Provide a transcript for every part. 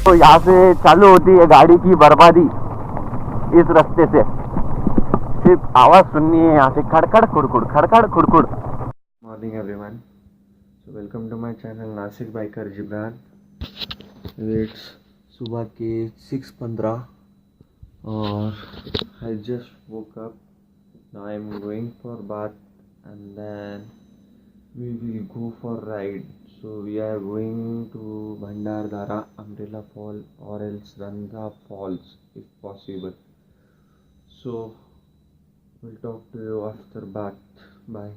तो यहाँ से चालू होती है गाड़ी की बर्बादी। इस रास्ते से सिर्फ आवाज सुननी है यहाँ से, खड़खड़ खुड़खुड़ खड़खड़ खुड़खुड़। Morning everyone, so welcome to my channel Nashik biker Jibran. It's सुबह के 6:15 और I just woke up. Now I am going for bath and then we will go for ride. So we are going to Bhandardara Umbrella Fall or else Ranga Falls if possible. So we'll talk to you after bath. Bye.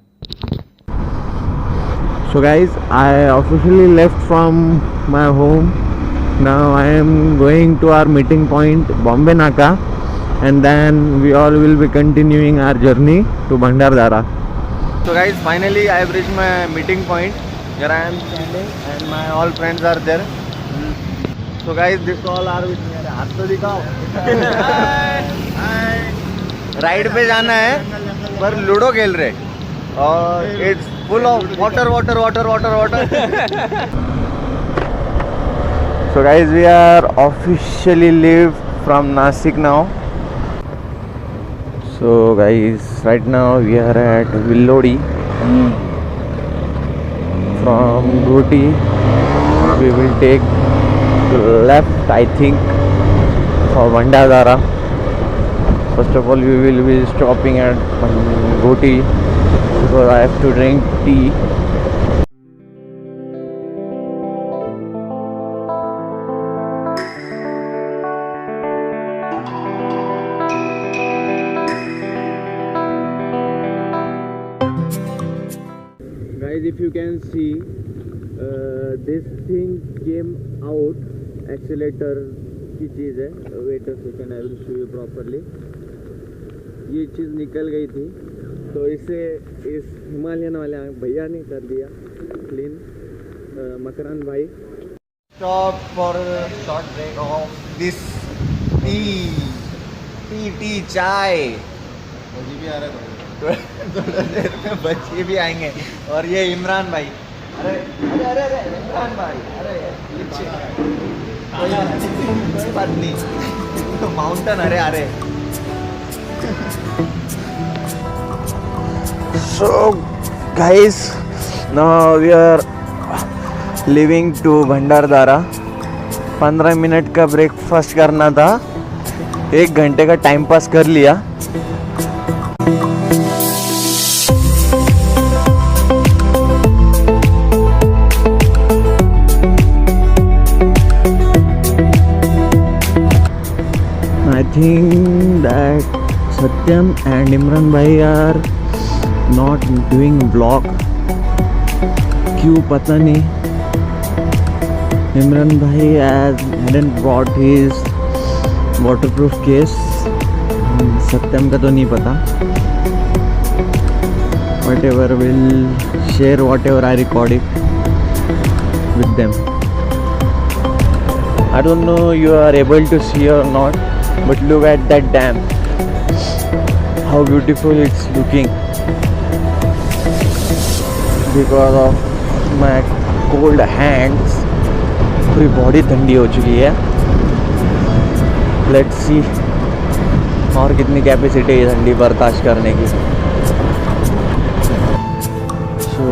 So guys, I officially left from my home. Now I am going to our meeting point Bombay Naka, and then we all will be continuing our journey to Bhandardara. So guys, finally I have reached my meeting point. Here I am standing and my all friends are there. So guys, this all are with me. हाथ तो दिखाओ. Ride पे जाना है पर ludo खेल रहे और it's full of water water water water water. So guys, we are officially leave from Nashik now. So guys, right now we are at Villodi. From Guti we will take left, I think, for Bhandardara. First of all, we will be stopping at Guti because I have to drink tea. Guys, if you can see, this thing came out. Accelerator की चीज़ है. Wait a second, I will show you properly. ये चीज़ निकल गई थी तो इसे इस Himalayan वाले भैया ने कर दिया क्लीन. मकरान भाई. Stop for a short break of this tea चाय. मुझे भी आ रहा है थोड़ा देर में बच्चे भी आएंगे. और ये इमरान भाई. अरे अरे अरे अरे इमरान भाई, अरे कोई बात नहीं. माउंटेन. अरे अरे. So guys, now we are leaving to Bhandardara. 15 minute का ब्रेकफास्ट करना था, 1 घंटे का टाइम पास कर लिया. I think that Satyam and Imran bhai are not doing vlog. क्यों पता नहीं. Imran bhai hadn't brought his waterproof case. Satyam का तो नहीं पता. Whatever, will share whatever I recorded with them. I don't know you are able to see or not, but look at that dam. How beautiful it's looking. Because of my cold hands, पूरी body ठंडी हो चुकी है. Let's see और कितनी capacity है ठंडी बर्दाश्त करने की. So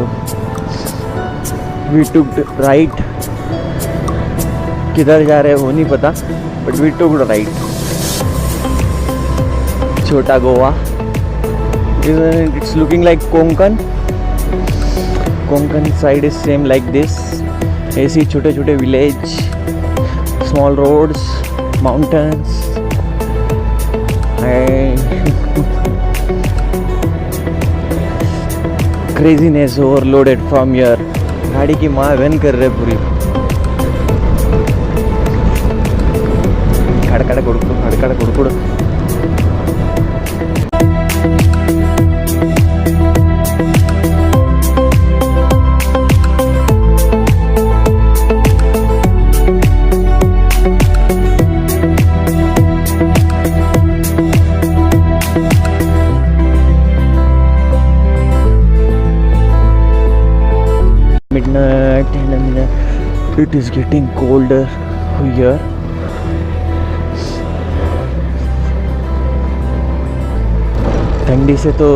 we took right. किधर जा रहे हो नहीं पता, but we took right. छोटा Goa. It's looking like Konkan. Konkan side is same like this. ऐसी छोटे छोटे village, small roads, mountains. Craziness overloaded from here. गाड़ी की माँ बहन कर रहे पूरी. खड़खड़ गुड़कुड़ खड़खड़ गुड़कुड़. Midnight, and it is getting colder. Here. ठंडी से तो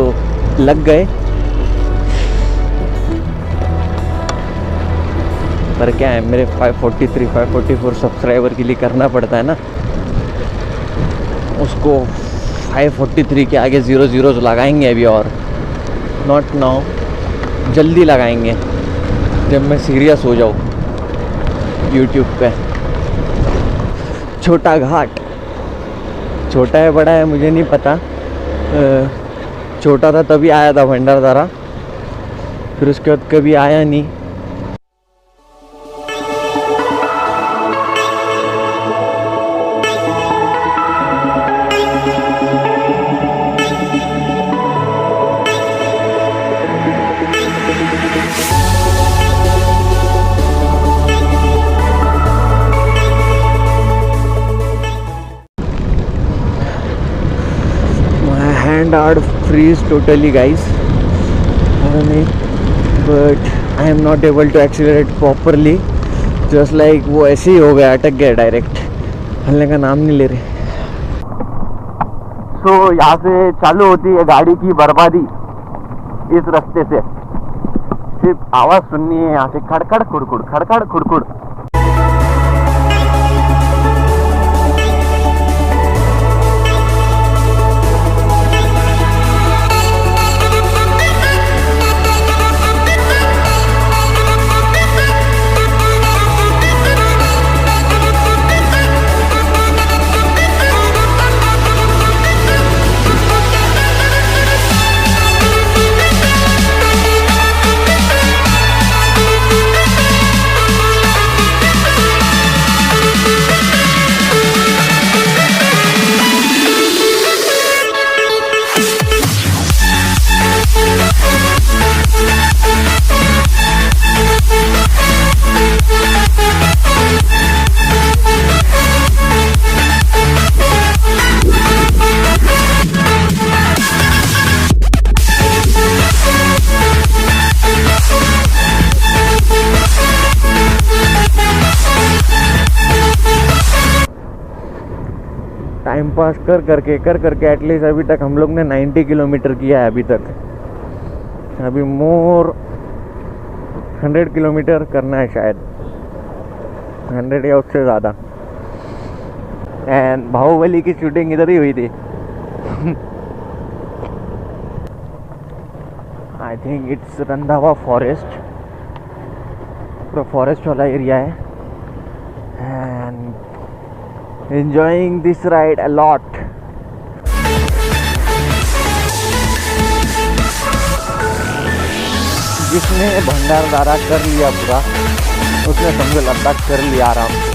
लग गए, पर क्या है, मेरे 543 544 सब्सक्राइबर के लिए करना पड़ता है ना, उसको 543 के आगे 0 zeros लगाएंगे अभी, और नॉट नाउ, जल्दी लगाएंगे जब मैं सीरियस हो जाऊँ यूट्यूब पे। छोटा घाट, छोटा है बड़ा है मुझे नहीं पता, छोटा था तभी आया था भंडारदरा, फिर उसके बाद कभी आया नहीं। Hand are freeze totally guys, but I am not able to accelerate properly, just like वो ऐसे ही हो गया, अटक गया डायरेक्ट, हलने का नाम नहीं ले रहे। So यहाँ से चालू होती है गाड़ी की बर्बादी, इस रास्ते से सिर्फ आवाज़ सुननी है यहाँ से, खड़खड़ खुड़खुड़, खड़खड़ खुड़खुड़। टाइम पास कर करके एटलीस्ट अभी तक हम लोग ने 90 किलोमीटर किया है अभी तक, अभी मोर 100 किलोमीटर करना है शायद, 100 या उससे ज़्यादा। एंड बाहुबली की शूटिंग इधर ही हुई थी। I think it's Randhawa forest, पूरा फॉरेस्ट वाला एरिया है, and enjoying this ride a lot. जिसने भंडारदरा कर लिया पूरा, उसने समझो लद्दाख कर लिया आराम से।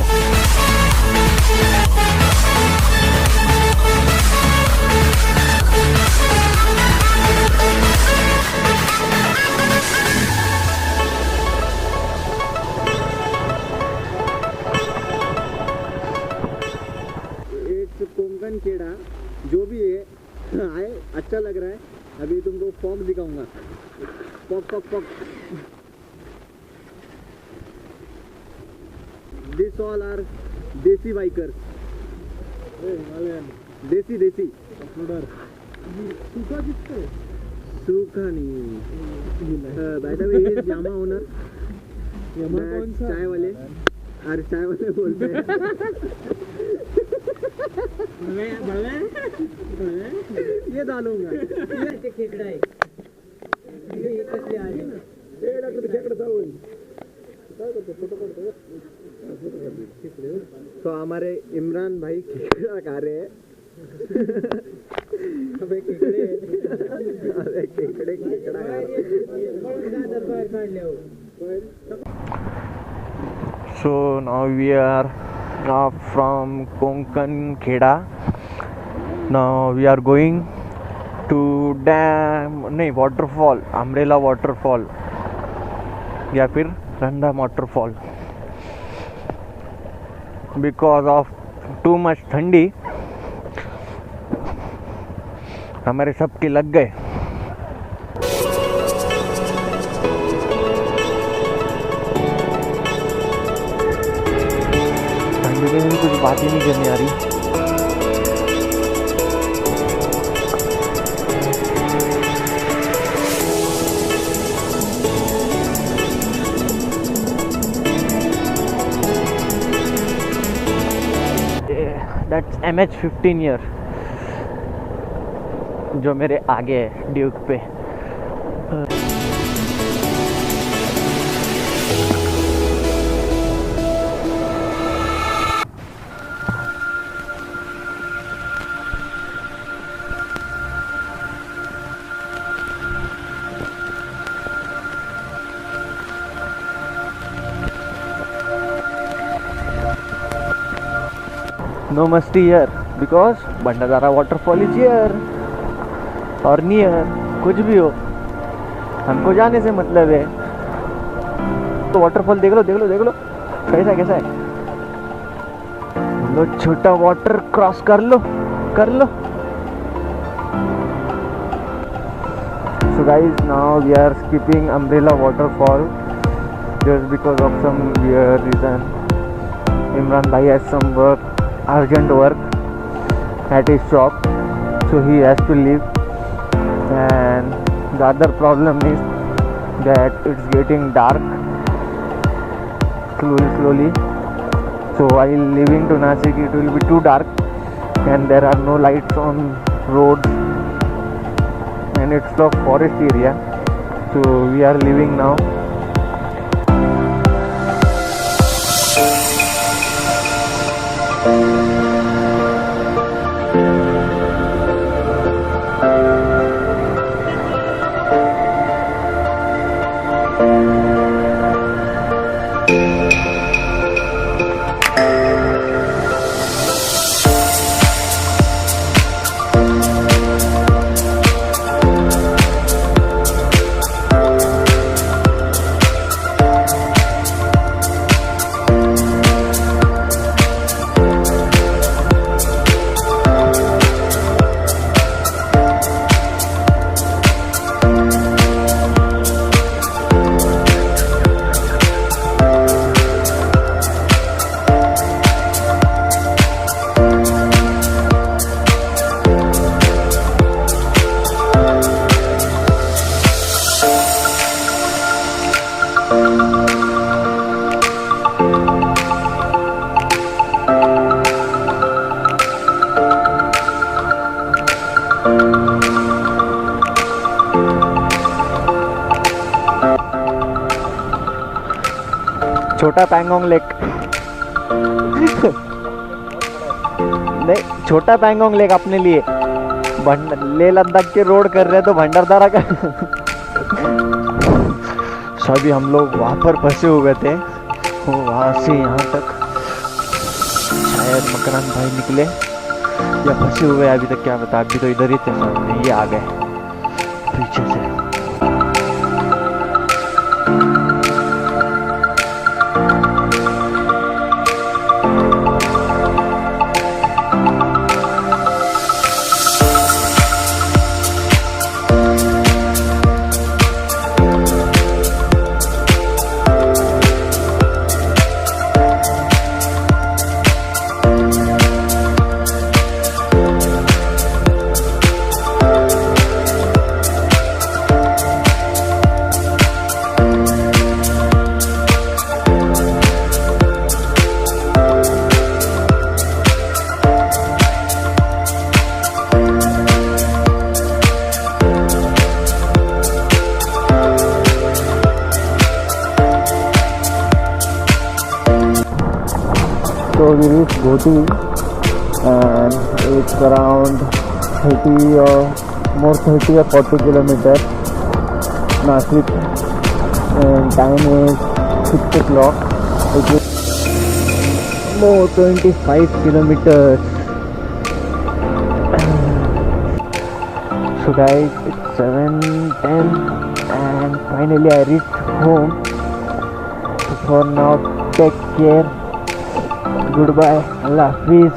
कोंकण खेड़ा जो भी है आए, अच्छा लग रहा है। अभी तुमको फॉग दिखाऊंगा, fog fog fog. This all are desi bikers, desi desi सूखा किसको, सूखा नहीं बाय द वे, जामा ओनर, कौन सा चाय वाले, अरे चाय वाले बोलते हैं। ये डालूंगा, ये खेकड़ा है, ये कैसे आ गया, ये डॉक्टर खेकड़ा था वही, तो हमारे इमरान भाई खेकड़ा खा रहे हैं। अबे खेकड़े, अबे खेकड़े खेकड़ा खा रहे हैं। So now we are from Konkan Kheda. Now we are going to waterfall, Umbrella waterfall या फिर Randha waterfall. Because of too much ठंडी हमारे सबके लग गए। हिंदी में भी कुछ बात ही नहीं करनी आ रही। दैट्स MH15 ईयर जो मेरे आगे है ड्यूक पे। No musty here because Bhandardara waterfall is here और नियर, कुछ भी हो हमको जाने से मतलब है। तो वाटरफॉल देख लो कैसा है। लो छोटा वाटर क्रॉस कर लो। So guys, now we are skipping umbrella waterfall just because of some weird reason. Imran bhai has some urgent work at his shop, so he has to leave. And the other problem is that it's getting dark slowly. So while leaving to Nashik, it will be too dark and there are no lights on roads and it's a forest area. So we are leaving now. छोटा Pangong lake नहीं, छोटा Pangong lake अपने लिए। लेह लद्दाख के road कर रहे तो भंडारदारा का सभी हम लोग वहाँ पर फंसे हुए थे। वहाँ से यहाँ तक शायद मकरान भाई निकले या फंसे हुए अभी तक, क्या बता। अभी तो इधर ही थे सब, ये आ गए पीछे से। So we reached Goti and it's around 30 or more, 30 or 40 kilometers Nashik, and time is 6 o'clock. It is more 25 kilometers. So guys, it's 7:10 and finally I reached home. So for now, take care. Goodbye. Allah Hafiz.